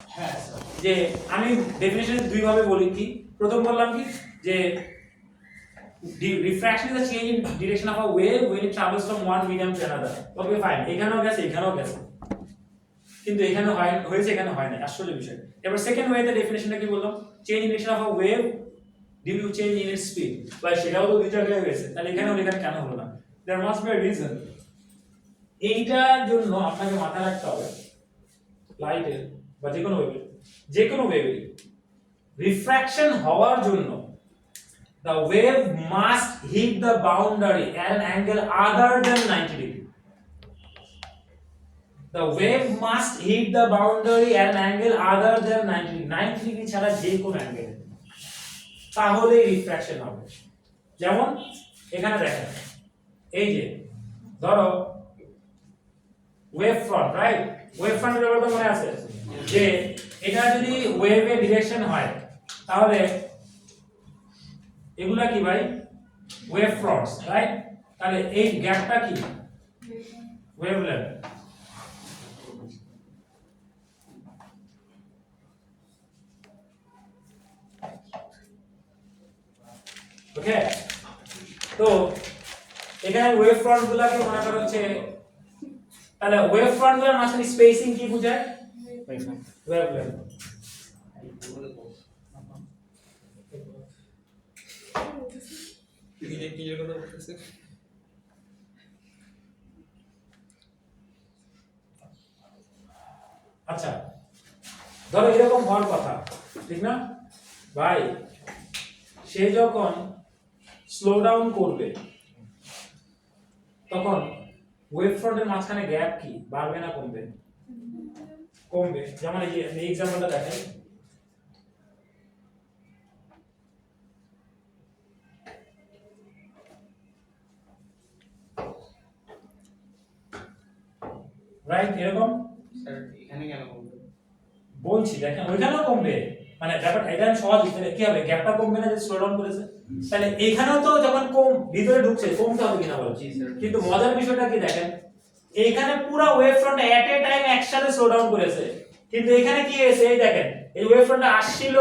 হ্যাঁ যে আমি ডেফিনিশনে দুই ভাবে বলি কি প্রথম বললাম কি যে refraction is a change in direction of a wave when it travels from one medium to another. Okay fine এখানেও গেছে কিন্তু এখানে হয়েছে এখানে হয় না আসলে বিষয়। এবার সেকেন্ড ওয়েতে ডেফিনিশনটা কি বললাম change in direction of a wave due to change in its speed বা সেটাও তো দুই জায়গায় হয়েছে তাহলে এখানেও এখানে কেন হলো না there must be a reason. এইটার জন্য আপনাকে মাথায় রাখতে হবে লাইটের বা যে কোনো ওয়েভের রিফ্র্যাকশন হওয়ার জন্য the wave must hit the boundary at an angle other than 90 degree. The wave must hit the boundary at an angle other than 90 degree. 90 degree ছাড়া যে কোন অ্যাঙ্গেলে তাহলে রিফ্র্যাকশন হবে। যেমন এখানে দেখেন এই যে ধরো ওয়েভ ফ্রন্ট রাইট ওয়েভ ফ্রন্টের ব্যাপারে তো মনে আছে যে এটা যদি ওয়েভের ডিরেকশন হয় তাহলে এগুলা কি ভাই ওয়েভ ফ্রন্টস রাইট তাহলে এই গ্যাপটা কি ওয়েভলেন্থ। ওকে তো এখানে ওয়েভ ফ্রন্ট গুলাকে মনে করা হচ্ছে তাহলে ওয়েভ ফ্রন্ট গুলোর মাঝখানে স্পেসিং কি বোঝায় ওয়েভলেন্থ। আচ্ছা ধরো এরকম হওয়ার কথা ঠিক না ভাই সে যখন স্লো ডাউন করবে তখন ওয়েভ ফ্রন্টের মাঝখানে গ্যাপ কি বাড়বে না কমবে কমবে। যেমন এই যে এক্সাম্পলটা দেখাই রাইট এরকম স্যার এখানে কেন কমবে বলছি দেখেন ওইখানেও কমবে মানে ব্যাপারটা এটা সহজ ভিতরে কি হবে গ্যাপটা কমবে না যে স্লো ডাউন করেছে তাহলে এখানেও তো যখন কম ভিতরে ঢুকছে কমতে হবে কিনা বলো কিন্তু মজার বিষয়টা কি দেখেন এইখানে পুরো ওয়েভ ফ্রন্ট এট এ টাইম একসাথে স্লো ডাউন করেছে কিন্তু এখানে কি হয়েছে এই দেখেন এই ওয়েভ ফ্রন্টটা আসছিল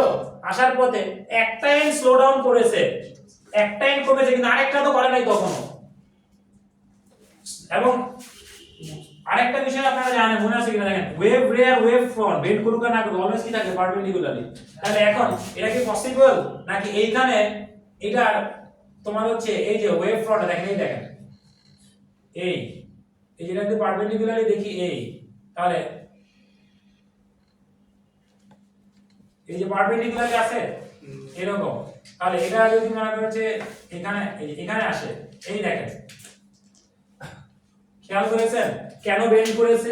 আসার পথে এক টাইম স্লো ডাউন করেছে এক টাইম কমেছে কিন্তু আরেকটা তো করে নাই কখনো। এবং আরেকটা বিষয় আপনারা জানেন মনে আছে কিনা দেখেন ওয়েভ রে আর ওয়েভ ফ্রন্ট বেন্ড করুক না করুক অলওয়েজ কি থাকে পারপেন্ডিকুলারলি। তাহলে এখন এটা কি পসিবল নাকি এইখানে এটা তোমার হচ্ছে এই যে ওয়েভ ফ্রন্ট দেখেন এই যেটা যদি পারপেন্ডিকুলারলি দেখি এই তাহলে এই যে পারপেন্ডিকুলারলি আছে এরকম তাহলে এটা যদি মনে করা হচ্ছে এখানে আসে এই দেখেন খেয়াল করেছেন কেন বেন্ড করেছে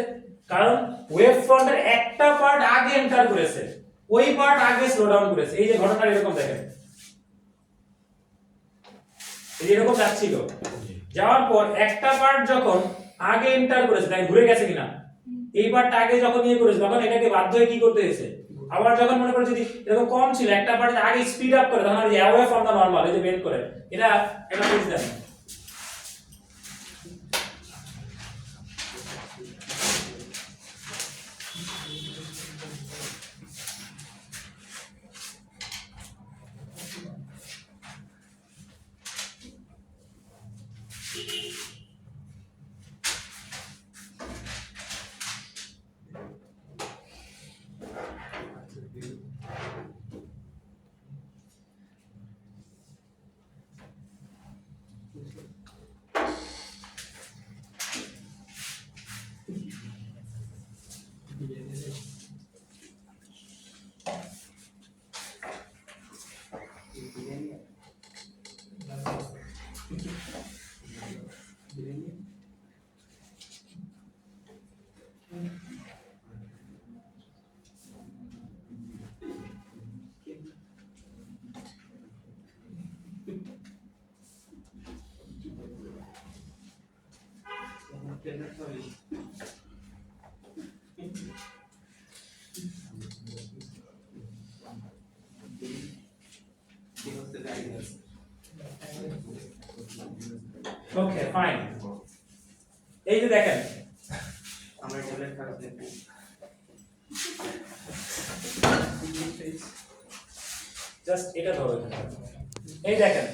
কারণ ওয়েভ ফ্রন্টের একটা পার্ট আগে এন্টার করেছে ওই পার্ট আগে স্লো ডাউন করেছে। এই যে ঘটনাটা এরকম দেখেন এই এরকম যাচ্ছিল যাওয়ার পর একটা পার্ট যখন আগে এন্টার করেছে তাই ঘুরে গেছে কিনা এই পার্টটা আগে যখন ইয়ে করেছে তখন এটাকে বাধ্য হয়ে কি করতে হয়েছে আবার যখন মনে করো যদি এরকম কম ছিল একটা পার্ট আগে স্পিড আপ করে তখন আর যে অ্যাওয়ে ফ্রম দা নরমাল এই যে বেন্ড করে এটা বুঝতে দেন। ওকে ফাইন এই যে দেখেন আমরা ট্যাবলেট খারাপ দেখি জাস্ট এটা ধরো এখানে। এই দেখেন,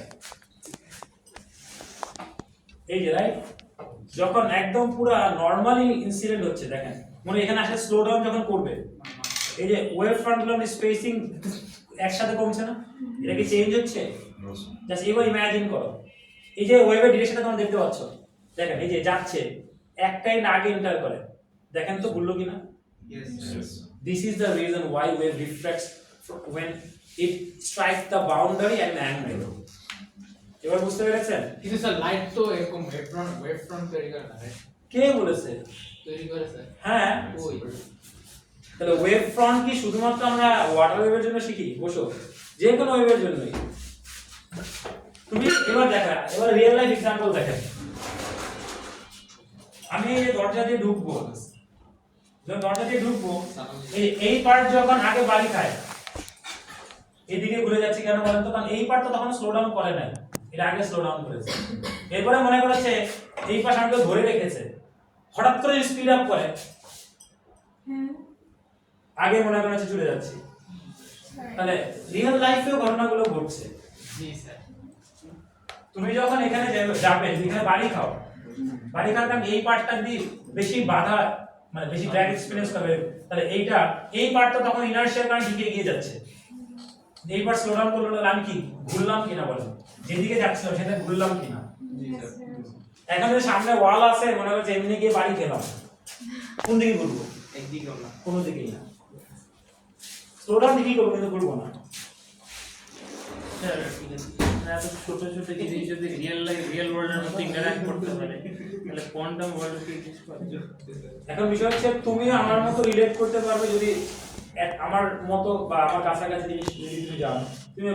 এই যে রাইট, যখন একদম পুরো নরমালি ইনসিডেন্ট হচ্ছে দেখেন, মানে এখানে আসলে স্লো ডাউন যখন করবে, এই যে ওয়েভ ফ্রন্ট গুলো স্পেসিং একসাথে কমছে না, এটা কি চেঞ্জ হচ্ছে? জাস্ট এবার ইমাজিন করো, এই যে ওয়েভের ডিরেকশনটা তোমরা দেখতে পাচ্ছ, দেখেন এই যে যাচ্ছে একটাই না আগে এন্টার করে, দেখেন তো ঘুরলো কিনা? Yes. This is the reason why wave refracts when it strikes the boundary and angle. এবার বুঝতে পেরেছেন? কিন্তু স্যার লাইট তো এরকম ওয়েভ ফ্রন্ট তৈরি করে না, right? কে বলেছে? তৈরি করে স্যার। হ্যাঁ, ওই তাহলে ওয়েভ ফ্রন্ট কি শুধুমাত্র আমরা ওয়াটার ওয়েভের জন্য শিখি? বসো, যে কোনো ওয়েভের জন্যই। তুমি এবার দেখা, এবার রিয়েল লাইফ এক্সাম্পল দেখেন। আমি এই যে দরজা দিয়ে ঢুকবো, যখন দরজা দিয়ে ঢুকবো, এই পার্ট যখন আগে বাড়ি খায়, এদিকে ঘুরে যাচ্ছে কেন বলেন তো? কারণ এই পার্ট তো তখন স্লো ডাউন করে নাই, এটা আগে স্লো ডাউন করেছে। এরপরে মনে করেছে এই পাশ আমাকে ধরে রেখেছে, হঠাৎ করে স্পিড আপ করে, আগে মনে করেছে চলে যাচ্ছে। তাহলে রিয়েল লাইফেও ঘটনাগুলো ঘটছে। জি স্যার। তুমি যখন এখানে যাবে, যেখানে বাড়ি খাও, বাড়ি খাওয়ার কারণে এই পার্টটা দিয়ে বেশি বাধা, মানে বেশি ড্র্যাগ এক্সপেরিয়েন্স করবে, তাহলে এই পার্টটা তখন ইনার্শিয়ার কারণে দিকে এগিয়ে যাচ্ছে। এই পার্ট স্লো ডাউন করলো, তাহলে আমি কি ঘুরলাম কিনা বলেন? যেদিকে যাচ্ছিলাম সেটা ঘুরলাম কিনা? জি স্যার। এখন যদি সামনে ওয়াল আছে, মনে করছে এমনি গিয়ে বাড়ি খেলাম, কোন দিকে ঘুরবো? একদিকেও না। কোনো দিকেই না। স্লো ডাউন দিকেই করবো, কিন্তু ঘুরবো না। স্যার এত ছোট ছোট জিনিস যদি রিয়েল ওয়ার্ল্ডের মধ্যে ইন্টারঅ্যাক্ট করতে পারে, তাহলে কোয়ান্টাম ওয়ার্ল্ড কি এক্সিস্ট করে? এখন বিষয় হচ্ছে তুমি আমার মতো রিলেট করতে পারবে যদি আমার মতো বা আমার কাছাকাছি জিনিস যদি তুমি জানো। তুমি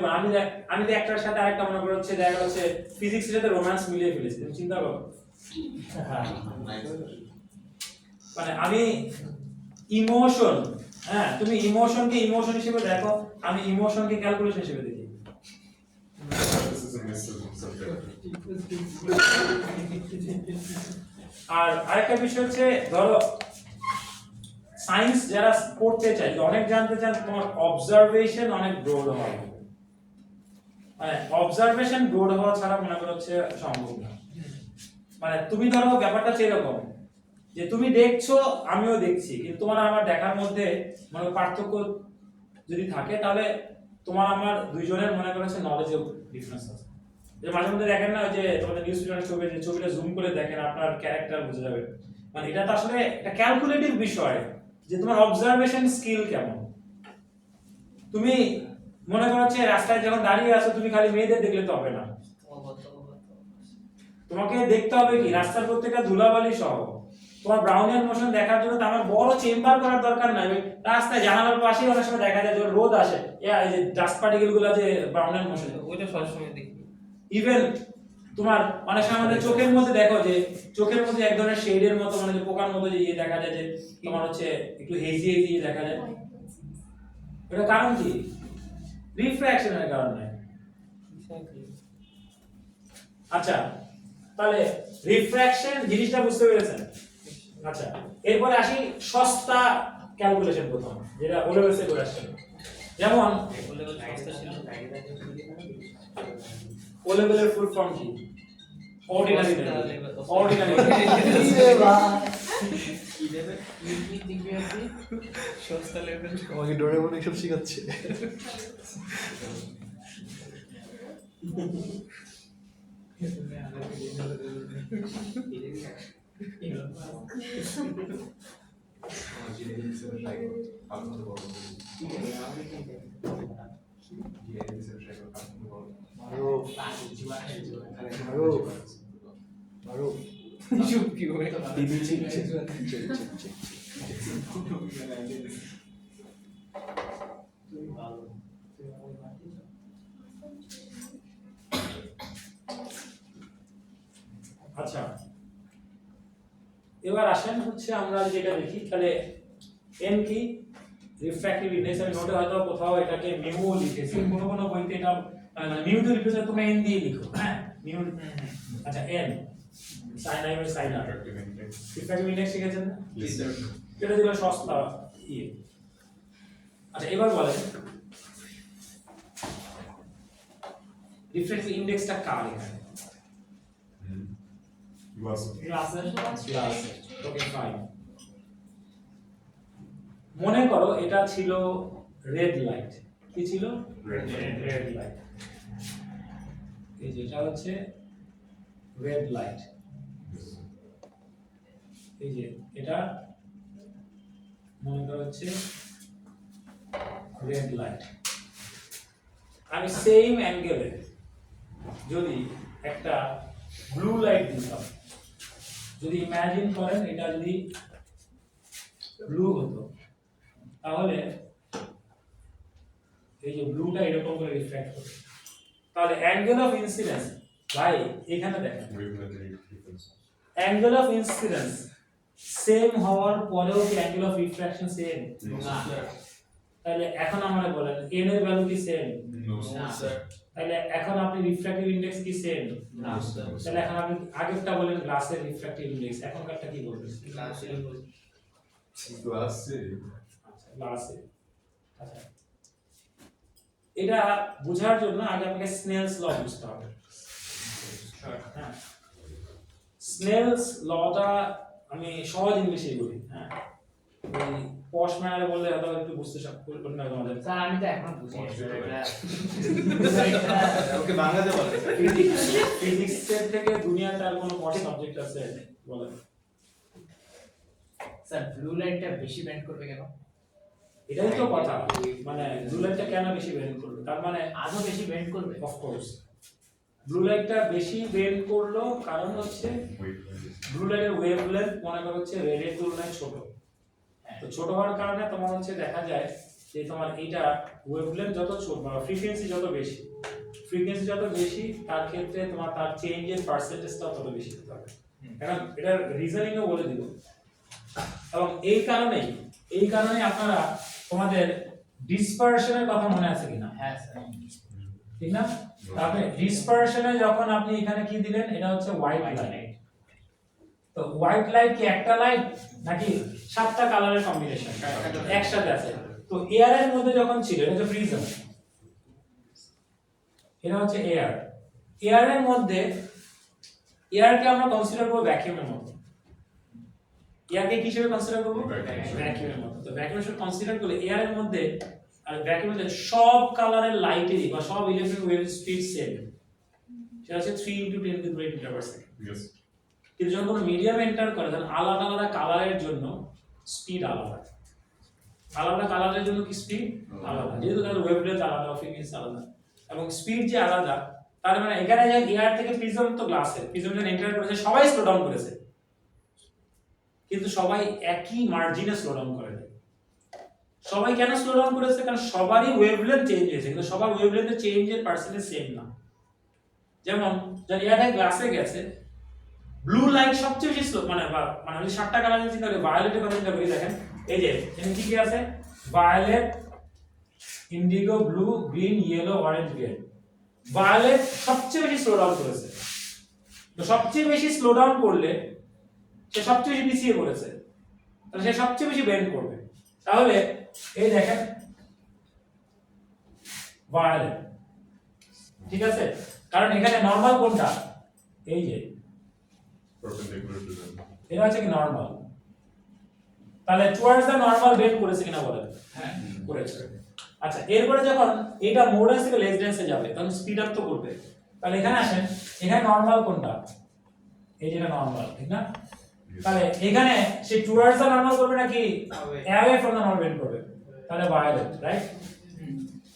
আমি তো একটার সাথে আরেকটা মনে করো হচ্ছে, দেখা যাচ্ছে ফিজিক্সের সাথে রোম্যান্স মিলিয়ে ফেলেছি, তুমি চিন্তা করো। হ্যাঁ, মানে আমি ইমোশন, হ্যাঁ তুমি ইমোশনকে ইমোশন হিসেবে দেখো, আমি ইমোশনকে ক্যালকুলেশন হিসেবে দেখি। আর আরেকটা বিষয় হচ্ছে, ধরো সায়েন্স যারা পড়তে চায়, অনেক জানতে চান, তোমার অবজারভেশন অনেক ব্রড হওয়া লাগবে। মানে অবজারভেশন ব্রড হওয়া ছাড়া মনে করো হচ্ছে সম্ভব না। মানে তুমি ধরো ব্যাপারটা হচ্ছে এরকম যে তুমি দেখছো, আমিও দেখছি, কিন্তু তোমার আমার দেখার মধ্যে মানে পার্থক্য যদি থাকে, তাহলে তোমার আমার দুইজনের মনে করো হচ্ছে নলেজে ডিফারেন্স আছে। যে মাঝে মধ্যে দেখেন না, যে তোমাদের নিউজ রিডার ছবি, যে ছবিটা জুম করে দেখেন, আপনার ক্যারেক্টার বুঝে যাবে। মানে এটা তো আসলে একটা ক্যালকুলেটিভ বিষয়, যে তোমার অবজারভেশন স্কিল কেমন। তুমি মনে করো হচ্ছে রাস্তায় যখন দাঁড়িয়ে আছো, তুমি খালি মেয়েদের দেখলে তো হবে না, তোমাকে দেখতে হবে কি রাস্তার প্রত্যেকটা ধুলাবালি সহ। তোমার ব্রাউনিয়ান মোশন দেখার জন্য তো আমার বড় চেম্বার করার দরকার নাই, ওই রাস্তায় জানালার পাশেই অনেক সময় দেখা যায় যে রোদ আসে, এই যে ডাস্ট পার্টিকেল গুলো, যে ব্রাউনিয়ান মোশন, ওইটা সবসময় দেখি। ইভেন তোমার অনেক সময় আমাদের চোখের মধ্যে দেখো, যে চোখের মধ্যে এক ধরনের শেডের মতো, মানে যে পোকার মতো যে ইয়ে দেখা যায়, যে তোমার হচ্ছে একটু হেজি হেজি দেখা যায়। এটা কারণ কি? রিফ্র্যাকশনের কারণে। আচ্ছা, তাহলে রিফ্র্যাকশন জিনিসটা বুঝতে পেরেছেন? আচ্ছা, এরপরে আসি সস্তা ক্যালকুলেশন প্রথম, যেটা ওলে বেসে করে আসছে। যেমন ও লেভেলের ফুল ফর্ম কি? Ordinary level. অর্ডিনারি কি দেবে? কি দিবে আপনি? সস্তা লেভেল। আমাকে ডোরেমন এসব শেখাচ্ছে। চুপ কি হবে? আচ্ছা, এবার আসেন হচ্ছে আমরা যেটা দেখি, তাহলে এন কি? Refractive index. আমি নোটে হয়তো কোথাও এটাকে মিউ লিখেছি, কোনো কোনো বইতে এটা মানে মিউ তো রিপ্রেজেন্ট তোমরা এন দিয়ে লিখো, হ্যাঁ মিউ। আচ্ছা, n sine i by sine r refractive index শিখেছেন না? জি স্যার। এটা যেটা সস্তা ইয়ে। আচ্ছা, এবার বলেন রিফ্র্যাক্টিভ ইনডেক্সটা কার এখানে গ্লাসের গ্লাস ওকে ফাইন মনে করো এটা ছিল রেড লাইট কি ছিল রেড লাইট এই যে এটা হচ্ছে রেড লাইট এই যে এটা মনে করো হচ্ছে রেড লাইট আমি সেম অ্যাঙ্গেলে যদি একটা ব্লু লাইট দিতাম যদি ইমাজিন করেন এটা যদি ব্লু হতো তাহলে এই যে ব্লুটা এরকম করে রিফ্লেক্ট হবে তাহলে অ্যাঙ্গেল অফ ইনসিডেন্স ভাই এখানে দেখেন অ্যাঙ্গেল অফ ইনসিডেন্স সেম হওয়ার পরেও কি অ্যাঙ্গেল অফ রিফ্র্যাকশন সেম তাহলে এখন আমরা বলেন n এর ভ্যালু কি সেম না স্যার তাহলে এখন আপনি রিফ্র্যাক্টিভ ইনডেক্স কি সেম না স্যার তাহলে এখন আপনি আগেরটা বলেন গ্লাসের রিফ্র্যাক্টিভ ইনডেক্স এখনকারটা কি বলবেন গ্লাসে আচ্ছা গ্লাসে আচ্ছা এটা বোঝার জন্য আগে আপনাকে স্নেলস ল বুঝতে হবে হ্যাঁ স্নেলস লটা আমি সহজ ইংলিশে বলি হ্যাঁ ওই পশ ম্যানারে বললে হয়তো একটু বুঝতে কঠিন হবে আমাদের স্যার আমি তো এখন বুঝি ওকে বাংলাতে বলে ফিজিক্সের থেকে দুনিয়াটার কোনো পশ সাবজেক্ট আছে বলেন স্যার ব্লু লাইটটা বেশি বেন্ড করবে কেন এটাই তো কথা মানে ব্লু লাইটটা কেন বেশি বেন্ড করবে তার মানে আজও বেশি বেন্ড করবে অফ কোর্স ব্লু লাইটটা বেশি বেন্ড করলো কারণ হচ্ছে ব্লু লাইটের ওয়েভলেন্থ মনে করো হচ্ছে রেড এর তুলনায় ছোট তো ছোট হওয়ার কারণে তোমার হচ্ছে দেখা যায় যে তোমার এইটা ওয়েভলেন্থ যত ছোট বা ফ্রিকোয়েন্সি যত বেশি তার ক্ষেত্রে তোমার তার চেঞ্জের পার্সেন্টেজটা তত বেশি হতে হবে এখন এটার রিজনিংও বলে দিব এবং এই কারণেই আপনারা তোমাদের ডিসপারশনের কথা মনে আছে কিনা হ্যাঁ স্যার ঠিক না তারপরে ডিসপারশনে যখন আপনি এখানে কি দিলেন এটা হচ্ছে হোয়াইট লাইট তো হোয়াইট লাইট কি একটা লাইট নাকি সাতটা কালারের কম্বিনেশন একসাথে আছে তো এয়ার এর মধ্যে যখন ছিল এটা হচ্ছে প্রিজম এটা হচ্ছে এয়ার এর মধ্যে এয়ারকে আমরা কনসিডার করব ভ্যাকুয়ামের মতো এয়ারকে কি হিসেবে কনসিডার করব ভ্যাকুয়ামের মতো তো ভ্যাকুয়াম হিসেবে কনসিডার করলে এয়ার এর মধ্যে আর ভ্যাকুয়ামের সব কালারের লাইটেরই বা সব ইলেকট্রিক ওয়েভ স্পিড সেম সেটা হচ্ছে 3 × 10⁻⁸ মিটার পার সেকেন্ড কিন্তু যখন কোনো মিডিয়াম এন্টার করে তখন আলাদা আলাদা কালারের জন্য স্পিড আলাদা কালারের জন্য কি স্পিড আলাদা যেহেতু তাদের ওয়েভলেন্থ আলাদা ফ্রিকোয়েন্সি আলাদা এবং স্পিড যে আলাদা তার মানে এখানে যে এয়ার থেকে প্রিজম তো গ্লাসে প্রিজম যখন এন্টার করেছে সবাই স্লো ডাউন করেছে কিন্তু সবাই একই মার্জিনে স্লো ডাউন করে নাই সবাই কেন স্লো ডাউন করেছে কারণ সবারই ওয়েভলেন্থ চেঞ্জ হয়েছে কিন্তু সবার ওয়েভলেন্থের চেঞ্জের পার্সেন্টেজ সেম না যেমন যারা এয়ার থেকে গ্লাসে গেছে ব্লু লাইট সবচেয়ে বেশি স্লো মানে আমি 7টা কালার চিন্তা করি ভায়োলেটের কথা চিন্তা করি দেখেন এই যে এখানে কি আছে violet indigo blue green yellow orange red violet সবচেয়ে বেশি স্লো ডাউন করেছে তো সবচেয়ে বেশি স্লো ডাউন করলে সে সবচেয়ে বেশি পিছিয়ে পড়েছে তাহলে সে সবচেয়ে বেশি বেন্ড করবে তাহলে এই দেখেন ভায়োলেট ঠিক আছে কারণ এখানে নরমাল কোনটা এই যে এটা হচ্ছে কি নরমাল তাহলে টুয়ার্ডস দা নরমাল বেন্ড করেছে কিনা বলেন হ্যাঁ করেছে আচ্ছা এরপরে যখন এটা মোর ডেন্স থেকে লেস ডেন্সে যাবে তখন স্পিড আপ তো করবে তাহলে এখানে আসেন এখানে নরমাল কোনটা এই যেটা নরমাল ঠিক না তাহলে এখানে সে টুয়ার্ডস দা নরমাল করবে নাকি away from the normal bend করবে তাহলে ভায়োলেট রাইট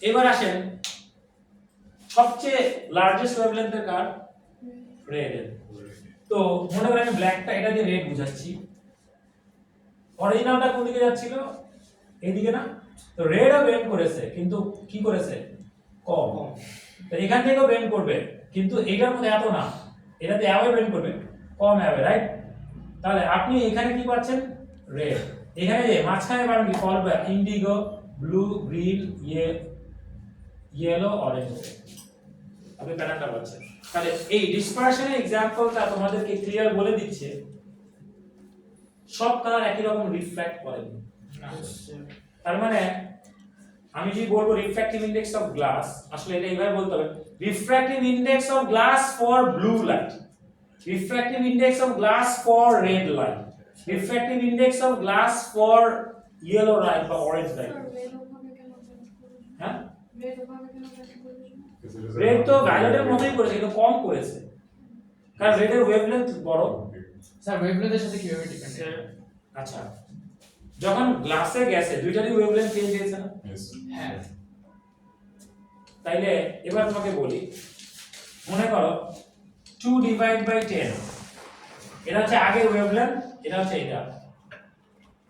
এবার আসেন সবচেয়ে লার্জেস্ট ওয়েভলেন্থের কার রেড তো মনে করেন আমি ব্ল্যাকটা এটা দিয়ে রেড বুঝাচ্ছি অরিজিনালটা কোন দিকে যাচ্ছিল এইদিকে না তো রেডও বেন্ড করেছে কিন্তু কি করেছে কম তো এখান থেকেও বেন্ড করবে কিন্তু এইটার মধ্যে এত না এটাতে অ্যাওয়ে বেন্ড করবে কম অ্যাওয়ে রাইট তাহলে আপনি এখানে কি পাচ্ছেন রেড এখানে যে মাঝখানে পাবেন কি ফল indigo blue green yellow orange আপনি প্যাটার্নটা পাচ্ছেন তাহলে এই ডিসপারশনের एग्जांपलটা তোমাদেরকে ক্লিয়ার বলে দিচ্ছে সব কালার একই রকম রিফ্লেক্ট করে না তার মানে আমি যদি বলবো রিফ্র্যাক্টিভ ইনডেক্স অফ গ্লাস, আসলে এটা এইভাবে বলতে হবে, refractive index of glass for blue light, refractive index of glass for red light, refractive index of glass for yellow light বা অরেঞ্জ লাইট। হ্যাঁ, রেড তো ভায়োলেটের মতোই করেছে, কিন্তু কম করেছে, কারণ রেডের ওয়েভলেন্থ বড়। স্যার ওয়েভলেন্থের সাথে কিভাবে ডিপেন্ড? আচ্ছা, যখন গ্লাসে গ্যাসে দুইটারই ওয়েভলেন্থ চেঞ্জ হয়েছে না? হ্যাঁ। তাইলে এবার তোমাকে বলি, মনে করো 2 ডিভাইড বাই 10, এটা হচ্ছে আগের ওয়েভলেন্থ, এটা হচ্ছে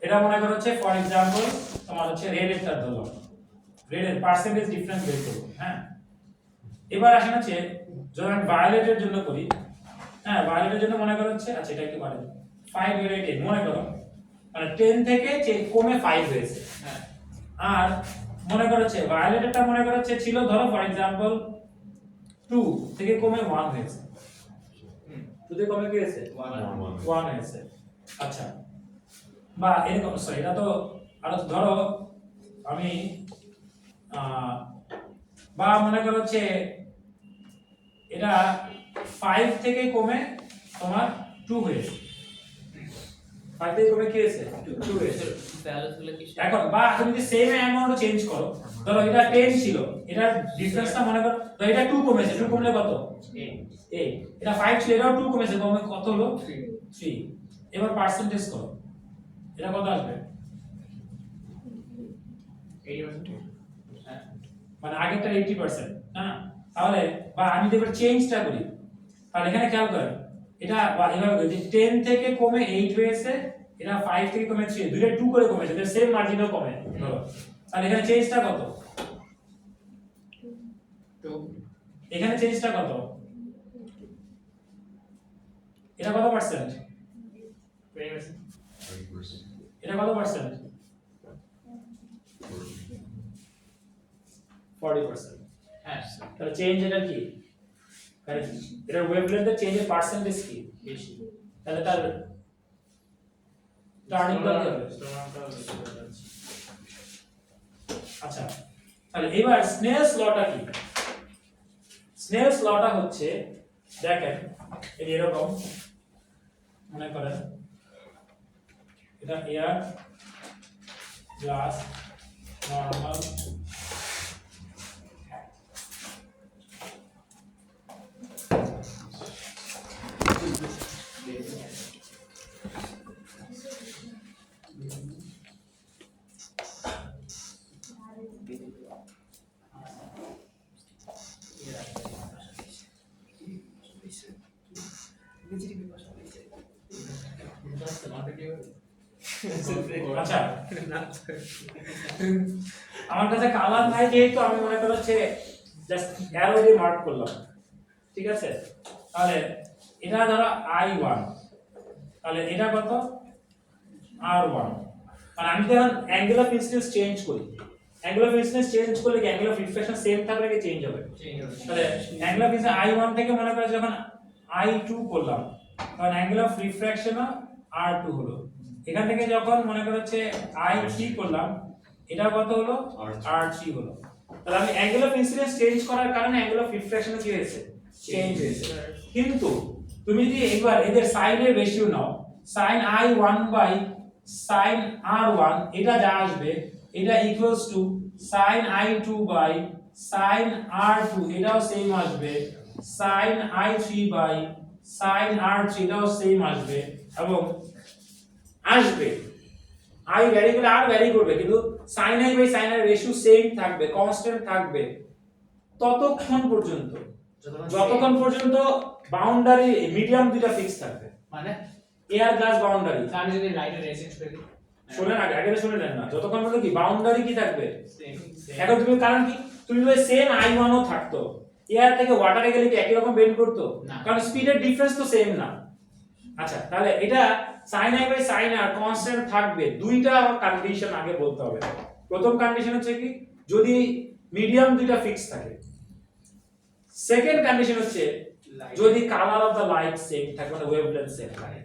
এটা মনে করো হচ্ছে ফর एग्जांपल তোমার হচ্ছে রেডেরটা ধরো, রেডের পার্সেন্টেজ ডিফারেন্স বের করব। হ্যাঁ, এবার আসেন হচ্ছে যখন ভায়োলেটের জন্য করি, হ্যাঁ ভায়োলেটের জন্য মনে করো হচ্ছে, আচ্ছা এটা একটু বাড়াই 5 ডিভাইড 10, মনে করো মানে 10 থেকে কমে 5 হয়েছে। হ্যাঁ। আর মনে করো হচ্ছে ভায়োলেটেরটা মনে করো হচ্ছে ছিল ধরো ফর एग्जांपल 2 থেকে কমে 1 হয়েছে। 2 থেকে কমে কি হয়েছে? 1 হয়েছে। আচ্ছা, বা এরকম সরি, এটা তো আর ধরো আমি বা মনে করো হচ্ছে এটা 5 থেকে কমে তোমার 2 হয়েছে, 5 থেকে কমে কি হয়েছে? 2 হয়েছে। ভ্যালুগুলো কি এখন বা তুমি যদি সেম অ্যামাউন্ট চেঞ্জ করো, ধরো এটা 10 ছিল, এটার ডিফারেন্সটা মনে করো, তো এটা 2 কমেছে, 2 কমলে কত? 8। এটা 5 ছিল, এটাও 2 কমেছে, কমে কত হলো? 3। এবার পার্সেন্টেজ করো, এটা কত আসবে? 80%। হ্যাঁ, মানে আগেরটা 80%, হ্যাঁ। তাহলে বা আমি যদি এবার চেঞ্জটা করি, তাহলে এখানে খেয়াল করেন, এটা বা এভাবে করি যে 10 থেকে কমে 8 হয়েছে, এটা 5 থেকে কমে 3, দুইটা 2 করে কমেছে, এদের সেম মার্জিনও কমে ধরো, তাহলে এখানে চেঞ্জটা কত? তো এখানে চেঞ্জটা কত? এটা কত পার্সেন্ট? 20%। এটা কত পার্সেন্ট? 40%। হ্যাঁ। তাহলে চেঞ্জ এটা কি? তাহলে এটার ওয়েভলেন্থের চেঞ্জের পার্সেন্টেজ কি? বেশি। তাহলে তার টার্নিং টা কি হবে? আচ্ছা, তাহলে এবার স্নেলস লটা কি? স্নেলস লটা হচ্ছে, দেখেন এরকম মনে করেন, এটা এয়ার গ্লাস নরমাল আচ্ছা, আমার কাছে কালার নাই যেহেতু আমি মনে করছি জাস্ট অ্যারো দিয়ে মার্ক করলাম, ঠিক আছে? তাহলে এটা ধরো I1, তাহলে এটা কত? R1। মানে আমি যখন অ্যাঙ্গেল অফ ইনসিডেন্স চেঞ্জ করি, অ্যাঙ্গেল অফ ইনসিডেন্স চেঞ্জ করলে কি অ্যাঙ্গেল অফ রিফ্লেকশন সেম থাকবে নাকি চেঞ্জ হবে? তাহলে অ্যাঙ্গেল অফ ইনসিডেন্স I1 থেকে মনে করে যখন I2 করলাম, তখন অ্যাঙ্গেল অফ রিফ্র্যাকশনও R2 হলো। এখান থেকে যখন মনে করে হচ্ছে I3 করলাম, এটা কত হলো? R3 হলো। তাহলে আমি অ্যাঙ্গেল অফ ইনসিডেন্স চেঞ্জ করার কারণে অ্যাঙ্গেল অফ রিফ্র্যাকশন কি হয়েছে? চেঞ্জ হয়েছে। কিন্তু তুমি যদি একবার এদের সাইনের রেশিও নাও, sin I1 by sin R1, এটা যা আসবে এটা equals to sin I2 by sin R2, এটাও সেম আসবে, sin I3 by sin R3, এটাও সেম আসবে, এবং আসবে I ভ্যারি করলে R ভ্যারি করবে, কিন্তু sin I by sin R ratio same থাকবে, কনস্ট্যান্ট থাকবে ততক্ষণ পর্যন্ত যতক্ষণ পর্যন্ত বাউন্ডারি মিডিয়াম দুটো ফিক্স থাকবে। মানে এয়ার গ্লাস বাউন্ডারি, আমি যদি লাইটের রেসিস্ট করি, শুনেন আগে শুনে নেন না, যতক্ষণ পর্যন্ত কি বাউন্ডারি কি থাকবে। সেম এখন তুমি কারণ কি তুমি যদি সেম I1 ও থাকতো, এয়ার থেকে ওয়াটারে গেলে কি একই রকম বেন্ড করতো? না। কারণ স্পিডের ডিফারেন্স তো সেম না। আচ্ছা, তাহলে এটা sin I by sin R constant থাকবে, দুইটা কন্ডিশন আগে বলতে হবে। প্রথম কন্ডিশন হচ্ছে কি, যদি মিডিয়াম দুইটা ফিক্স থাকে। সেকেন্ড কন্ডিশন হচ্ছে যদি colour of the light same থাকে, মানে ওয়েভলেন্থ সেম থাকে।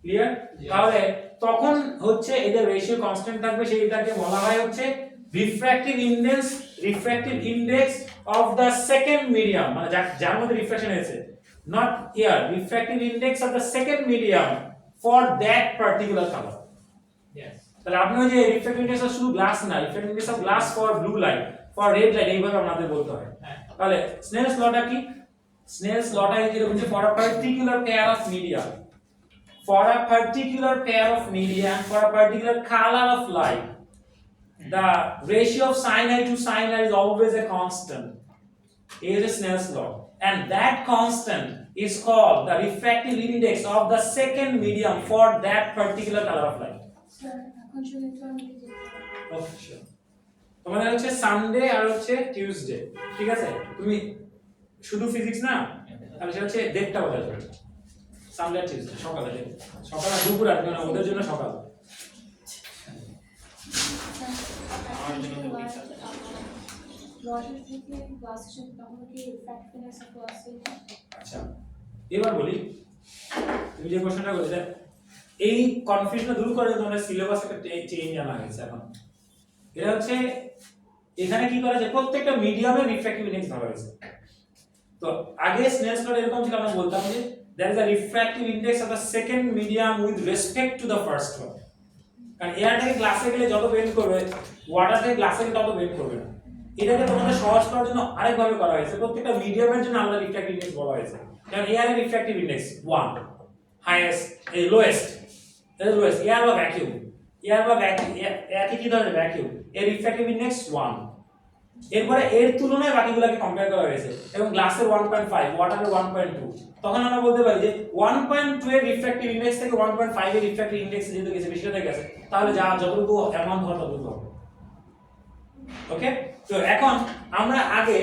ক্লিয়ার? তাহলে তখন হচ্ছে এদের রেশিও কনস্ট্যান্ট থাকবে, সেইটাকে বলা হয় হচ্ছে refractive index of the second medium মানে যার মধ্যে রিফ্রাকশন হয়েছে not here refractive index of the second medium for that particular color Yes. তাহলে আপনি ওই যে রিফ্রাক্টিভ ইন্ডেক্স শুধু গ্লাস না refractive index of glass for blue light for red light এইভাবে আমাদের বলতে হয় তাহলে স্নেলস লটা কি স্নেলস লটা এরকম যে for a particular pair of media for a particular pair of media and for a particular color of light the ratio of sin I to sin R is always a constant. It is a Snell's law and that constant is called the refractive index of the second medium for that particular color of light. Sir এখন শুধু একটু আমি দেখতে Okay, sure. তোমাদের হচ্ছে Sunday আর হচ্ছে Tuesday ঠিক আছে তুমি শুধু ফিজিক্স না তাহলে সেটা হচ্ছে ডেটটা বলা যাবে সানডে আর টিউসডে সকালে সকাল আর দুপুর আর মানে ওদের জন্য সকাল লটারি থেকে ক্লাসের সাথে তখন কি রিফ্র্যাক্টিভনেস অফ ক্লাসে আচ্ছা এবার বলি তুমি যে কোশ্চেনটা করেছিলে এই কনফিউশন দূর করে তোমাদের সিলেবাস একটা চেঞ্জ আনা হয়েছে এখন এটা হচ্ছে এখানে কি করা যায় প্রত্যেকটা মিডিয়ামের রিফ্র্যাক্টিভ ইন্ডেক্স ধরা হয়েছে তো আগে স্নেলস ল এরকম ছিল আমরা বলতাম যে there is a refractive index of the second medium with respect to the first one কারণ এয়ার থেকে গ্লাসে গেলে যত বেন্ড করবে ওয়াটার থেকে গ্লাসে গেলে তত বেন্ড করবে না এটাকে তোমাদের সহজ করার জন্য আরেকভাবে করা হয়েছে প্রত্যেকটা মিডিয়ামের জন্য আলাদা রিফ্র্যাক্টিভ ইন্ডেক্স বলা হয়েছে কারণ এয়ার এর রিফ্র্যাক্টিভ ইন্ডেক্স 1 হাইয়েস্ট এই লোয়েস্ট এয়ার বা ভ্যাকুয়াম এয়ার কি ধরনের ভ্যাকুয়াম এর রিফ্র্যাক্টিভ ইন্ডেক্স 1 এরপরে এর তুলনায় বাকিগুলোকে কম্পেয়ার করা হয়েছে এবং গ্লাসের 1.5 ওয়াটারের 1.2 তখন আমরা বলতে পারি যে 1.2 এর রিফ্র্যাক্টিভ ইন্ডেক্স থেকে 1.5 এর রিফ্র্যাক্টিভ ইন্ডেক্স যেহেতু গেছে বেশি হয়ে গেছে তাহলে যা যতটুকু অ্যামাউন্ট হবে ততটুকু হবে ওকে তো এখন আমরা আগে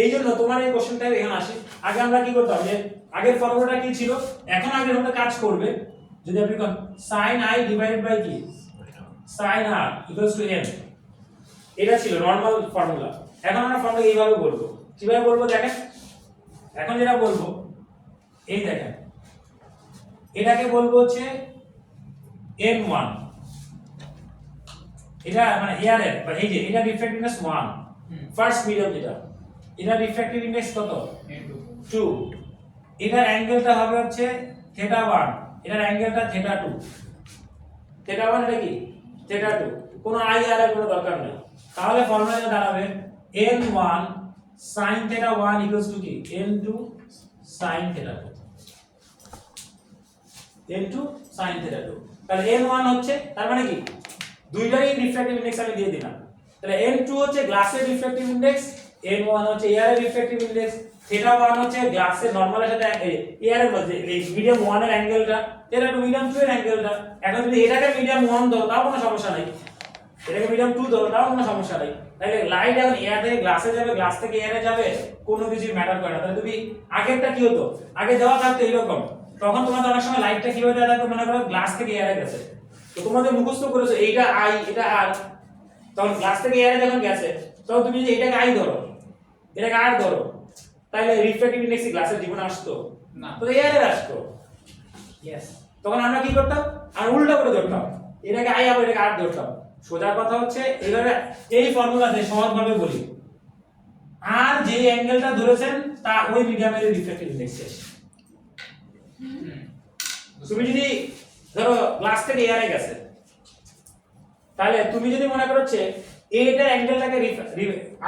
এই জন্য তোমার এই কোশ্চেনটা এখানে আসি আগে আমরা কি করতাম যে আগের ফর্মুলাটা কি ছিল এখন আগের মতো কাজ করবে যদি আপনি কোন sin i ডিভাইডেড বাই কি sin r equals to n এটা ছিল নরমাল ফর্মুলা এখন আমরা ফর্মুলা এইভাবে বলবো কিভাবে বলবো দেখেন এখন যেটা বলবো এই দেখেন এটাকে বলবো হচ্ছে n1 এটা মানে এয়ার এর বা এই যে এটা রিফ্র্যাক্টিভ ইন্ডেক্স 1 ফার্স্ট মিডিয়াম যেটা এটা রিফ্র্যাক্টিভ ইন্ডেক্স কত 2 এটার অ্যাঙ্গেলটা হবে হচ্ছে থিটা 1 এটার অ্যাঙ্গেলটা থিটা 2 থিটা 1 এটা কি থিটা 2 কোনো আই আর এর কোনো দরকার নেই তাহলে ফর্মুলাটা দাঁড়াবে n1 sin theta 1 equals to কি n2 sin theta 2 n2 sin theta 2 তাহলে n1 হচ্ছে তার মানে কি দুইটারই রিফ্র্যাক্টিভ ইন্ডেক্স আমি দিয়ে দিলাম তাহলে n2 হচ্ছে গ্লাসের রিফ্র্যাক্টিভ ইন্ডেক্স n1 হচ্ছে এয়ারের রিফ্র্যাক্টিভ ইন্ডেক্স থিটা 1 হচ্ছে গ্লাসের নরমালের সাথে এয়ারের মধ্যে এই মিডিয়াম 1 এর অ্যাঙ্গেলটা থিটা 2 মিডিয়াম 2 এর অ্যাঙ্গেলটা এখন যদি এটাকে মিডিয়াম 1 দাও তাও কোনো সমস্যা নাই এটাকে মিডিয়াম 2 দাও তাও কোনো সমস্যা নাই তাহলে লাইট এখন এয়ার থেকে গ্লাসে যাবে গ্লাস থেকে এয়ারে যাবে কোনো কিছু ম্যাটার করে না তাহলে তুমি আগেরটা কি হতো আগে দেওয়া থাকতো এরকম তখন তোমাদের অনেক সময় লাইটটা কিভাবে দেওয়া থাকতো মনে করো গ্লাস থেকে এয়ারে গেছে তো তোমাদের মুখস্থ করেছো এইটা আই এটা আর তখন গ্লাস থেকে এয়ারে যখন গেছে তখন তুমি যদি এটাকে আই ধরো এটাকে আর ধরো তাহলে রিফ্র্যাক্টিভ ইন্ডেক্স গ্লাসের জীবনে আসতো না। তো এয়ারে আসতো Yes. তখন আমরা কি করতাম আর উল্টা করে ধরতাম এটাকে আই আবার এটাকে আর ধরতাম সোজা কথা হচ্ছে এইভাবে এই ফর্মুলাতে সহজভাবে বলি আর যে অ্যাঙ্গেলটা ধরেছেন তা ওই মিডিয়ামের রিফ্র্যাক্টিভ ইন্ডেক্স শেষ তুমি যদি ধরো গ্লাস থেকে এয়ারে গেছে তাহলে তুমি যদি মনে করো যে এইটার অ্যাঙ্গেলটাকে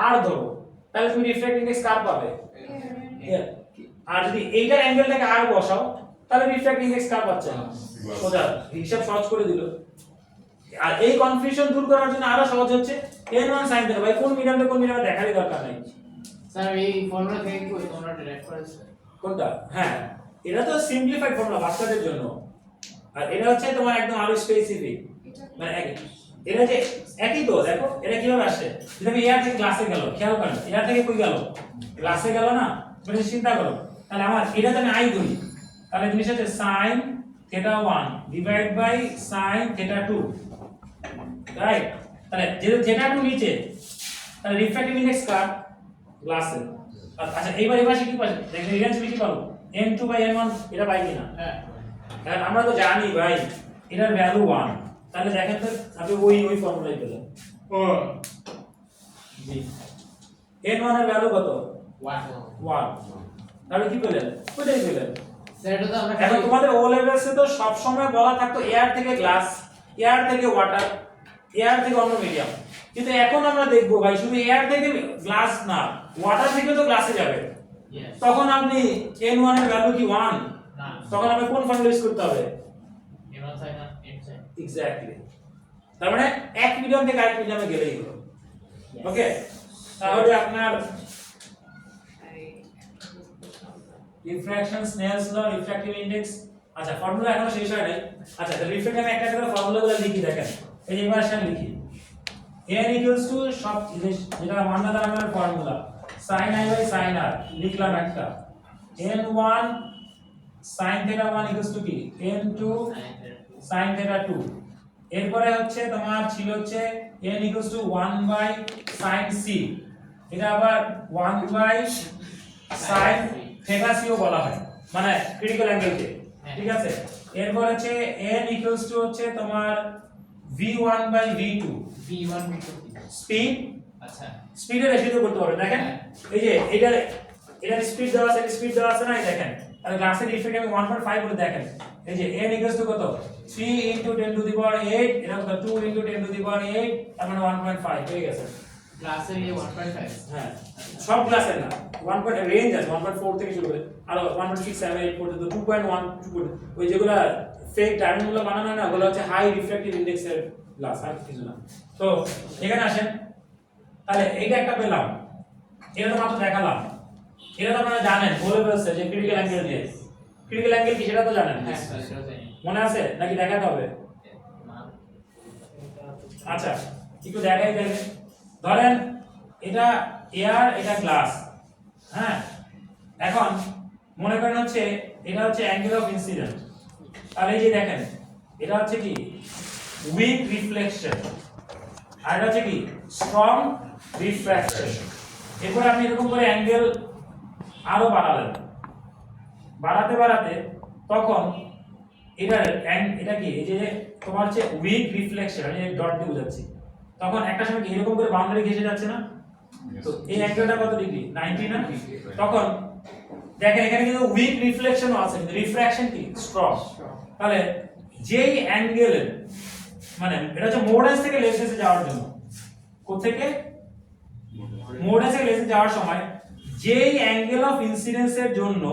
আর ধরো তাহলে তুমি রিফ্র্যাক্টিভ ইন্ডেক্স কার পাবে আর যদি এইটার অ্যাঙ্গেলটাকে আর বসাও তাহলে রিফ্র্যাক্টিভ ইন্ডেক্স কার পাচ্ছে সোজা হিসাব সহজ করে দিল আর এই কনফিউশন দূর করার জন্য আরো সহজ হচ্ছে n1 sin theta ভাই কোন মিডিয়ামটা কোন মিডিয়ামে দেখারই দরকার নাই স্যার এই ফর্মুলা থেকে কি তোমরা ডিরাইভ করেছো কোনটা হ্যাঁ এটা তো সিম্পলিফাইড ফর্মুলা বাচ্চাদের জন্য আর এটা হচ্ছে তোমার একদম আরো স্পেসিফিক মানে এটা যে একই তো দেখো এটা কিভাবে আসে যদি আমি এয়ার থেকে গ্লাসে গেল খেয়াল করেন এয়ার থেকে কই গেল গ্লাসে গেল না মানে চিন্তা করো তাহলে আমার এটা তো আমি আই ধরি তাহলে জিনিস হচ্ছে sin theta 1 divide by sin theta 2 right তাহলে যেহেতু থিটা 2 নিচে তাহলে রিফ্র্যাক্টিভ ইন্ডেক্স কার গ্লাসের আচ্ছা এইবার এবার কি পাচ্ছি দেখেন রিলেশন কি পাবো n2 বাই n1 এটা পাই কিনা হ্যাঁ কারণ আমরা তো জানি ভাই এটার ভ্যালু 1 তাহলে দেখেন তো আপনি ওই ফর্মুলাই পেলেন b n1 এর ভ্যালু কত 1 1 তাহলে কি পেলেন ওইটাই পেলেন সেটা তো আমরা এখন তোমাদের ও লেভেলসে তো সব সময় বলা থাকতো এয়ার থেকে গ্লাস এয়ার থেকে ওয়াটার এয়ার থেকে অন্য মিডিয়াম কিন্তু এখন আমরা দেখবো ভাই শুধু এয়ার থেকে গ্লাস না ওয়াটার থেকে তো গ্লাসে যাবে Yes. তখন আপনি n1 এর ভ্যালু কি 1 না তখন আপনি কোন ফর্মুলা ইউজ করতে হবে এমন চাই না এম চাই এক্স্যাক্টলি তার মানে এক মিডিয়াম থেকে আরেক মিডিয়ামে গেলেই হলো ওকে তাহলে আপনার রিফ্র্যাকশন স্নেলস ল রিফ্র্যাক্টিভ ইনডেক্স আচ্ছা ফর্মুলা এখনো শেষ হয় নাই আচ্ছা তাহলে রিফ্র্যাক্ট আমি একটা করে ফর্মুলাগুলো লিখি দেখেন এই যে ইকুয়েশন লিখি n ইকুয়ালস টু সব যেটা মান্না দ্বারা আমার formula sin i by sin r লিখলাম একটা n1 sin θ 1 ইকুয়ালস টু কি n2 sin θ 2 এরপরে হচ্ছে তোমার ছিল হচ্ছে n equals to 1 by sin c এটা আবার 1 বাই sin θ c ও বলা হয় মানে ক্রিটিক্যাল অ্যাঙ্গেলকে ঠিক আছে এরপর হচ্ছে n ইকুয়ালস টু হচ্ছে তোমার v1 by v2 v1 v2 speed আচ্ছা স্পিডের রেশিও করতে হবে দেখেন এই যে এটার স্পিড দেওয়া আছে স্পিড দেওয়া আছে না এই দেখেন তাহলে গ্লাসের ইফেক্ট আমি 1.5 করে দেখেন এই যে n ইকুয়ালস টু কত 3 ইনটু 10 টু দি পাওয়ার 8 এটা কত 2 ইনটু 10 টু দি পাওয়ার 8 তার মানে 1.5 হয়ে গেছে ক্লাসের এই 1.5 হ্যাঁ সব ক্লাসের না 1. রেঞ্জ আছে 1.4 থেকে শুরু করে আর 1.6 7 8 পর্যন্ত 2.1 ওই যেগুলা ফেক ডায়মন্ডগুলো বানানো হয় না ওগুলো হচ্ছে হাই রিফ্র্যাক্টিভ ইনডেক্সের গ্লাস আর কিছু না তো এখানে আসেন তাহলে এইটা একটা পেলাম এটা তো মাত্র দেখালাম এটা তো আপনারা জানেন বলে ফেলছে যে ক্রিটিক্যাল অ্যাঙ্গেল দিয়ে ক্রিটিক্যাল অ্যাঙ্গেল কি সেটা তো জানেন হ্যাঁ সেটা জানি মনে আছে নাকি দেখাতে হবে আচ্ছা একটু দেখাই দেন ধরেন এটা এয়ার এটা গ্লাস হ্যাঁ এখন মনে করেন হচ্ছে এটা হচ্ছে অ্যাঙ্গেল অফ ইনসিডেন্ট আর এই যে দেখেন এটা হচ্ছে কি উইক রিফ্লেকশন আর এটা হচ্ছে কি স্ট্রং রিফ্র্যাকশন এরপর আপনি এরকম করে অ্যাঙ্গেল আরো বাড়ালেন বাড়াতে বাড়াতে তখন এটা কি এই যে তোমার হচ্ছে উইক রিফ্লেকশন আমি ডট দিয়ে বোঝাচ্ছি তখন একটা সময় কি এরকম করে বাউন্ডারি ঘেঁষে যাচ্ছে না তো এই অ্যাঙ্গেলটা কত ডিগ্রি 90 না তখন দেখেন এখানে কিন্তু উইক রিফ্লেকশনও আছে কিন্তু রিফ্র্যাকশন কি স্ট্রং তাহলে যেই অ্যাঙ্গেল মানে এটা হচ্ছে মোডাস থেকে লেন্সে যাওয়ার জন্য কোথেকে মোডাস থেকে লেন্সে যাওয়ার সময় যেই অ্যাঙ্গেল অফ ইনসিডেন্সের জন্য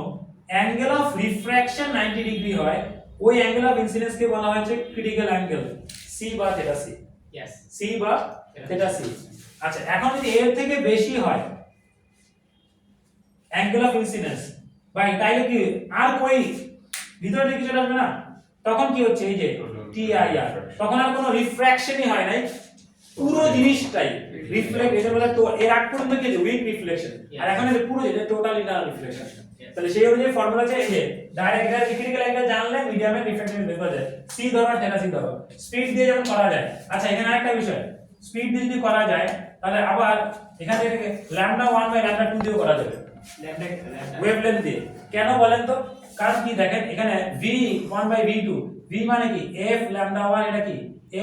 অ্যাঙ্গেল অফ রিফ্র্যাকশন 90 ডিগ্রি হয় ওই অ্যাঙ্গেল অফ ইনসিডেন্স কে বলা হচ্ছে ক্রিটিক্যাল অ্যাঙ্গেল সি বা থিটা সি यस সি বা থিটা সি আচ্ছা এখন যদি এর থেকে বেশি হয় অ্যাঙ্গেল অফ ইনসিডেন্স ভাই তাইলে কি আর কই ভিতরে দিকে চলে আসবে না তখন কি হচ্ছে এই যে টিআইআর তখন আর কোনো রিফ্র্যাকশনই হয় নাই পুরো জিনিসটাই রিফ্লেক্ট এটা বলে তো এর আগ পর্যন্ত কি উইক রিফ্লেকশন আর এখন এই পুরো এটা টোটাল ইন্টারনাল রিফ্লেকশন তাহলে সেই অনুযায়ী ফর্মুলা আছে এই যে ডাইরেক্ট ক্রিটিক্যাল অ্যাঙ্গেল জানলে মিডিয়ামের রিফ্লেকশন বের করা যায় সি ধরো থিটা সি ধরো স্পিড দিয়ে যখন করা যায় আচ্ছা এখানে আরেকটা বিষয় স্পিড দিয়ে যদি করা যায় তাহলে আবার এখান থেকে ল্যামডা 1 বাই ল্যামডা 2 দিয়ে করা যাবে ওয়েভলেন্থ দিয়ে কেন বলেন তো কারণ কি দেখেন এখানে v 1 বাই v2 v মানে কি f ল্যামডা 1 এটা কি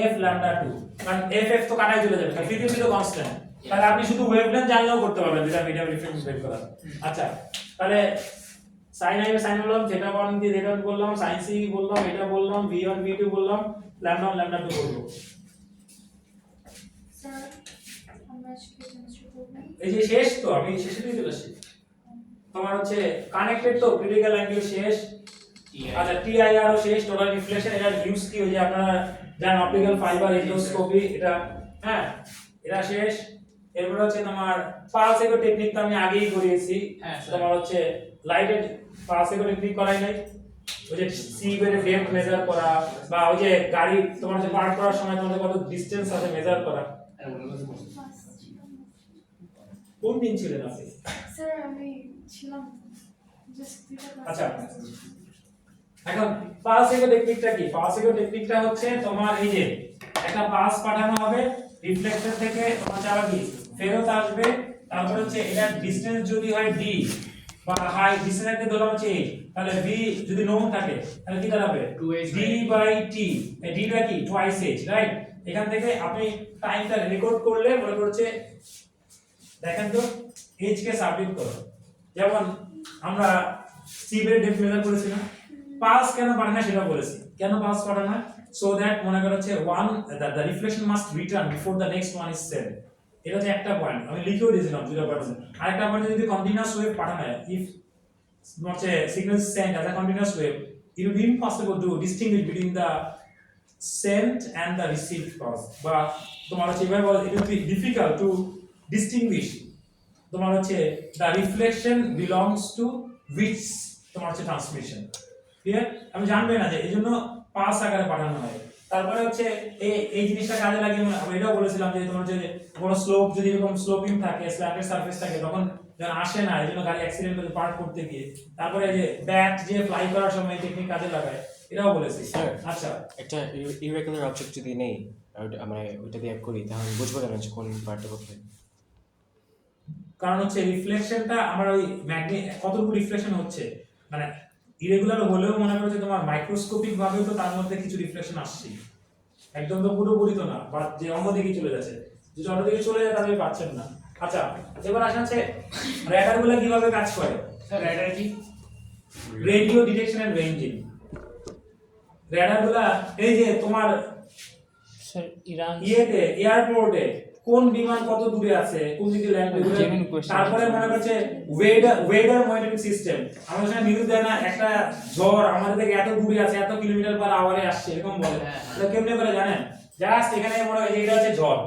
f ল্যামডা 2 কারণ f তো কাটাই চলে যাবে ফ্রিকোয়েন্সি তো কনস্ট্যান্ট তাহলে আপনি শুধু ওয়েভলেন্থ জানলেও করতে পারবেন যেটা মিডিয়াম রিফ্লেকশন বের করা আচ্ছা তাহলে sin i sin বললাম থিটা 1 দিয়ে থিটা 2 বললাম sin c বললাম এটা বললাম v1 v2 বললাম ল্যামডা 1 ল্যামডা 2 বলবো স্যার আমরা আজকে কেমিস্ট্রি করব এই যে শেষ তো আমি শেষে দিয়ে চলে আসছি তোমার হচ্ছে কানেক্টেড তো ক্রিটিক্যাল অ্যাঙ্গেল শেষ আচ্ছা টিআইআর ও শেষ টোটাল রিফ্লেকশন এর ইউজ কি ওই যে আপনারা জানেন অপটিক্যাল ফাইবার রেডিওস্কোপি এটা হ্যাঁ এটা শেষ এরপর হচ্ছে তোমার পালস ইকো টেকনিক তো আমি আগেই করিয়েছি হ্যাঁ, স্যার। তোমার হচ্ছে লাইটের পালস ইকো টেকনিক করাই নাই ওই যে সি বের ডেপথ মেজার করা বা ওই যে গাড়ি তোমার যে পার্ক করার সময় তোমাদের কত ডিসটেন্স আছে মেজার করা কোন দিন ছিলেন আপনি স্যার আমি ছিলাম জাস্ট আচ্ছা এখন পালস ইকো টেকনিকটা কি পালস ইকো টেকনিকটা হচ্ছে তোমার এই যে একটা পালস পাঠানো হবে রিফ্লেক্টর থেকে তোমার যাবে কি ফেরত আসবে তারপর হচ্ছে এটা ডিসটেন্স যদি হয় d বা হাই ডিসটেন্সকে ধরলাম হচ্ছে h তাহলে v যদি নোন থাকে তাহলে কি দাঁড়াবে 2h d by t d টা কি টুয়াইস h রাইট এখান থেকে আপনি টাইমটা রেকর্ড করলে মনে করছে দেখেন তো h কে সাবমিট করো, যেমন আমরা স্টিভের ডেপথ মেজার করেছি না, পালস কেন পারে না সেটা বলেছি, কেন পালস পারে না, সো দ্যাট মনে করো হচ্ছে one the reflection must return before the next one is set. এটা হচ্ছে একটা পয়েন্ট, আমি লিখেও দিয়েছিলাম 0%। আরেকটা পয়েন্ট যদি কন্টিনিউয়াস ওয়েভ পাঠানো হয়, if not a signal sent as a continuous wave, it will be impossible to distinguish between the sent and the received cause, বা তোমার হচ্ছে এভাবে বলা, it will be difficult to distinguish তোমার হচ্ছে the reflection belongs to which তোমার হচ্ছে transmission, clear? আমি জানবে না যে এইজন্য পাস আকারে পাঠানো হয়। তারপরে হচ্ছে এই জিনিসটা কাজে লাগিয়ে আমরা এটাও বলেছিলাম যে তোমার যে বড় স্লোপ যদি এরকম স্লোপিং থাকে, স্ল্যান্টেড সারফেস থাকে, তখন যখন আসে না, এইজন্য গাড়ি অ্যাক্সিডেন্ট করে পার্ক করতে গিয়ে, তারপরে যে ব্যাট যে ফ্লাই করার সময় টেকনিক কাজে লাগায়, এটাও বলেছি। আচ্ছা, একটা ইরেগুলার অবজেক্ট যদি নেই মানে ওইটা দিয়ে করি, তাহলে বুঝবো কেন যে কোন পার্টটা কোথায়? কারণ হচ্ছে রিফ্লেকশনটা আমার ওই ম্যাগনেট কতটুকু রিফ্লেকশন হচ্ছে, মানে ইরেগুলার হলেও মনে করো যে তোমার মাইক্রোস্কোপিক ভাবে তো তার মধ্যে কিছু রিফ্লেকশন আসছে, একদম তো পুরোপুরি তো না, বাট যে অন্যদিকে চলে যাচ্ছে, যদি অন্যদিকে চলে যায় তাহলে পাচ্ছেন না। আচ্ছা, এবার আসা হচ্ছে র্যাডারগুলো কিভাবে কাজ করে। রাইডার কি রেডিও ডিটেকশন এন্ড রেঞ্জিং। র্যাডারগুলো এই যে তোমার স্যার ইরান ইয়েতে এয়ারপোর্টে কোন বিমান কত দূরে আছে, কোন দিকে ল্যান্ড করবে, Genuine question. তারপরে মনে করছে ওয়েদার মনিটরিং সিস্টেম, আমাদের সামনে নিউজ দেয় না একটা ঝড় আমাদের থেকে এত দূরে আছে, এত কিলোমিটার পার আওয়ারে আসছে, এরকম বলে। এটা কেমনে করে জানেন? জাস্ট এখানে মনে হয় যে এটা হচ্ছে ঝড়,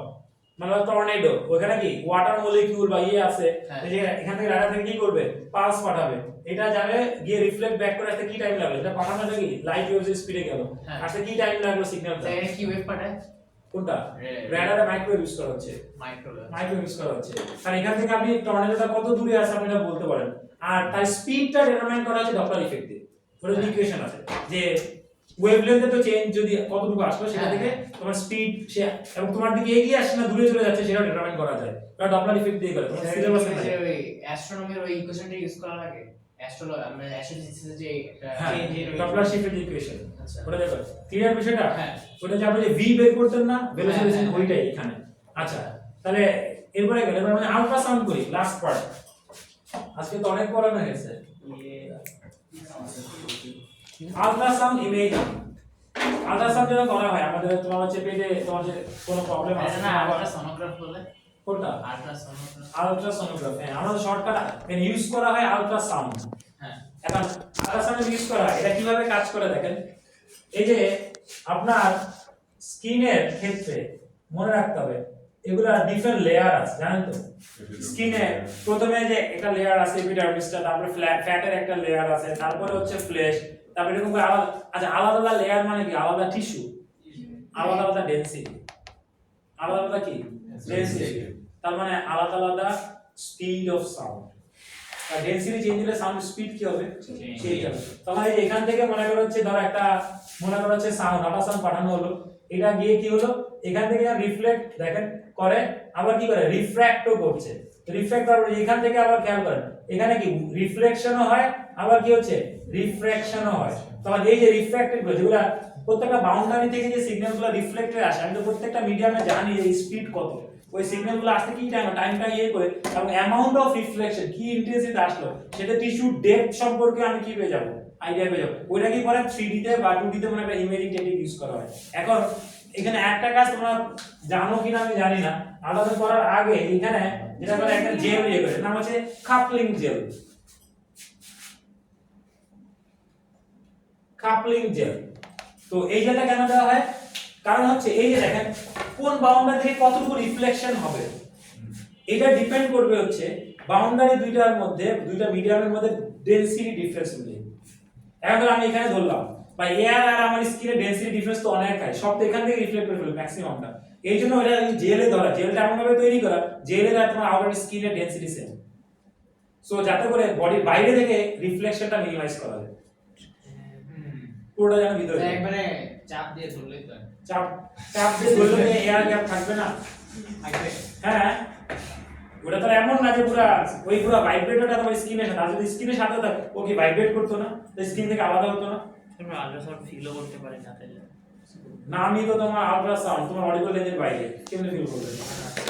মানে টর্নেডো, ওখানে কি ওয়াটার মলিকিউল বা ইয়ে আছে, এই যে এখান থেকে রাডার থেকে কি করবে, পালস পাঠাবে, এটা যাবে গিয়ে রিফ্লেক্ট ব্যাক করে আসতে কি টাইম লাগবে, এটা পাঠানোটা কি লাইট ওয়েভের স্পিডে গেল, আসতে কি টাইম লাগলো সিগন্যালটা, এটা কি ওয়েভ পাঠায়? কোনটা রাডারে মাইক্রোওয়েভ ইউজ করা হচ্ছে, মাইক্রোওয়েভ ইউজ করা হচ্ছে। আর এখান থেকে আপনি টর্নেডোটা কত দূরে আছে আপনি এটা বলতে পারেন, আর তার স্পিডটা ডিটারমাইন করা হচ্ছে ডপলার ইফেক্ট দিয়ে। ওটা ইকুয়েশন আছে যে ওয়েভলেন্থে তো চেঞ্জ যদি কতটুকু আসলো সেটা থেকে তোমার স্পিড সে এবং তোমার দিকে এগিয়ে আসছে না দূরে চলে যাচ্ছে সেটা ডিটারমাইন করা যায়, এটা ডপলার ইফেক্ট দিয়ে করে। তোমার সিলেবাসে যে ওই অ্যাস্ট্রোনমির ওই ইকুয়েশনটা ইউজ করা লাগে, আমরা অ্যাস্ট্রোফিজিক্সে যে একটা ডপলার শিফটের ইকুয়েশন, আচ্ছা ওটা দেখো ক্লিয়ার বিষয়টা। হ্যাঁ। ওটা যে আপনি যে ভি বের করতেন না ভেলোসিটি, হ্যাঁ, হ্যাঁ। ওইটাই এখানে। আচ্ছা, তাহলে এরপরে গেলে এবার মানে আল্ট্রাসাউন্ড করি, লাস্ট পার্ট। আজকে তো অনেক পড়ানো হয়েছে। আল্ট্রাসাউন্ড ইমেজিং, আল্ট্রাসাউন্ড যেন করা হয় আমাদের তোমার হচ্ছে পেটে তোমার যে কোনো প্রবলেম আছে না না, আল্ট্রাসোনোগ্রাফ বলে, কোনটা আল্ট্রাসোনোগ্রাফ। আল্ট্রাসোনোগ্রাফ, হ্যাঁ আমাদের শর্টকাট এখানে ইউজ করা হয় আল্ট্রাসাউন্ড। হ্যাঁ, এখন আল্ট্রাসাউন্ড ইউজ করা হয়, এটা কিভাবে কাজ করে দেখেন। এই যে আপনার স্কিনের ক্ষেত্রে মনে রাখতে হবে এগুলা ডিফারেন্ট লেয়ার আছে, জানেন তো? স্কিনে প্রথমে যে একটা লেয়ার আছে এপিডার্মিসটা, তারপরে ফ্যাটের একটা লেয়ার আছে, তারপরে হচ্ছে ফ্লেশ, তারপরে এরকম করে আলাদা। আচ্ছা, আলাদা আলাদা লেয়ার মানে কি? আলাদা টিস্যু, আলাদা আলাদা ডেনসিটি, আলাদা আলাদা কি ডেনসিটি, তার মানে আলাদা আলাদা স্পিড অফ সাউন্ড। আর ডেনসিটি চেঞ্জ হলে সাউন্ড স্পিড কি হবে? চেঞ্জ হবে। তখন এই যে এখান থেকে মনে করা হচ্ছে ধর একটা মনে করা হচ্ছে সাউন্ড, ডাটা সাউন্ড পাঠানো হলো, এটা গিয়ে কি হলো এখান থেকে রিফ্লেক্ট দেখেন করে, আবার কি করে রিফ্র্যাক্টও করছে। রিফ্র্যাক্ট করার পরে এখান থেকে আবার খেয়াল করেন এখানে কি রিফ্লেকশনও হয়, আবার কি হচ্ছে রিফ্র্যাকশনও হয়। তখন এই যে রিফ্র্যাক্টেড গুলো যেগুলা প্রত্যেকটা বাউন্ডারি থেকে যে সিগন্যালগুলো রিফ্লেক্টেড আসে, আমি তো প্রত্যেকটা মিডিয়ামে জানি এই স্পিড কত, ওই সিগন্যালগুলো আসতে কি টাইমটা ইয়ে করে এবং অ্যামাউন্ট অফ রিফ্লেকশন কি ইন্টেন্সিটি আসলো সেটা টিস্যু ডেপথ সম্পর্কে আমি কি পেয়ে যাব, আইডিয়া পেয়ে যাব। ওইটা কি করে 3D তে বা 2D তে মানে একটা ইমেজিং টেকনিক ইউজ করা হয়। এখন এখানে একটা কাজ তোমরা জানো কিনা আমি জানি না, আলাদা করার আগে এখানে যেটা করে একটা জেল ইয়ে করে, নাম হচ্ছে কাপলিং জেল। কাপলিং জেল, তো এই জেলটা কেন দেওয়া হয়? কারণ হচ্ছে এই যে দেখেন কোন বাউন্ডারি থেকে কতটুকু রিফ্লেকশন হবে, এটা ডিপেন্ড করবে হচ্ছে বাউন্ডারি দুইটার মধ্যে, দুইটা মিডিয়ামের মধ্যে ডেনসিটি ডিফারেন্স অনুযায়ী। এখন আমি এখানে ধরলাম বা এয়ার আর আমার স্কিনের ডেনসিটি ডিফারেন্স তো অনেক হয়, সব তো এখান থেকে রিফ্লেক্ট করে ফেলবে ম্যাক্সিমামটা। এই জন্য এটা জেলে ধরা, জেলটা এমন ভাবে তৈরি করা জেলের আর তোমার আউটার স্কিনের ডেনসিটি সেম, সো যাতে করে বডির বাইরে থেকে রিফ্লেকশনটা মিনিমাইজ করা যায়, পুরোটা যেন ভিতরে একবারে চাপ দিয়ে ধরলেই তো চাপ চাপ দিয়ে ধরলে এয়ার গ্যাপ থাকবে না। থাকবে। হ্যাঁ, ওটা তো এমন না যে পুরো ওই পুরো ভাইব্রেটরটা তোমার স্কিনের সাথে, আর যদি স্কিনের সাথে থাকে ও কি ভাইব্রেট করতো না, তো স্কিন থেকে আলাদা হতো না। আমরা আল্ট্রাসাউন্ড ফিলও করতে পারি না তাইলে না আমি তো তোমার আল্ট্রাসাউন্ড তোমার অডিবল রেঞ্জের বাইরে কেমনে ফিল করবে?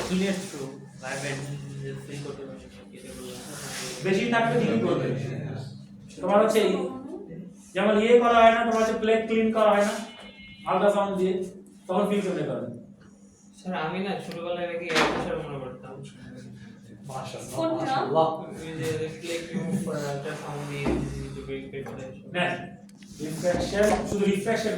ক্লিয়ার থ্রু ভাইব্রেট যে ফ্রি করতে পারছে কেটে বললাম বেশি থাকলে কি করবে তোমার হচ্ছে যেমন ইয়ে করা হয় না তোমার হচ্ছে প্লেট ক্লিন করা হয় না আল্ট্রাসাউন্ড দিয়ে তখন ফিল কেমনে করবে স্যার আমি না ছোটবেলায় নাকি এয়ারপ্রেশার মনে করতাম কোনটা? ওই যে প্লেট রিমুভ করা আল্ট্রাসাউন্ড দিয়ে যে ভেরিফাই করে না রিফ্র্যাকশন শুধু রিফ্র্যাকশন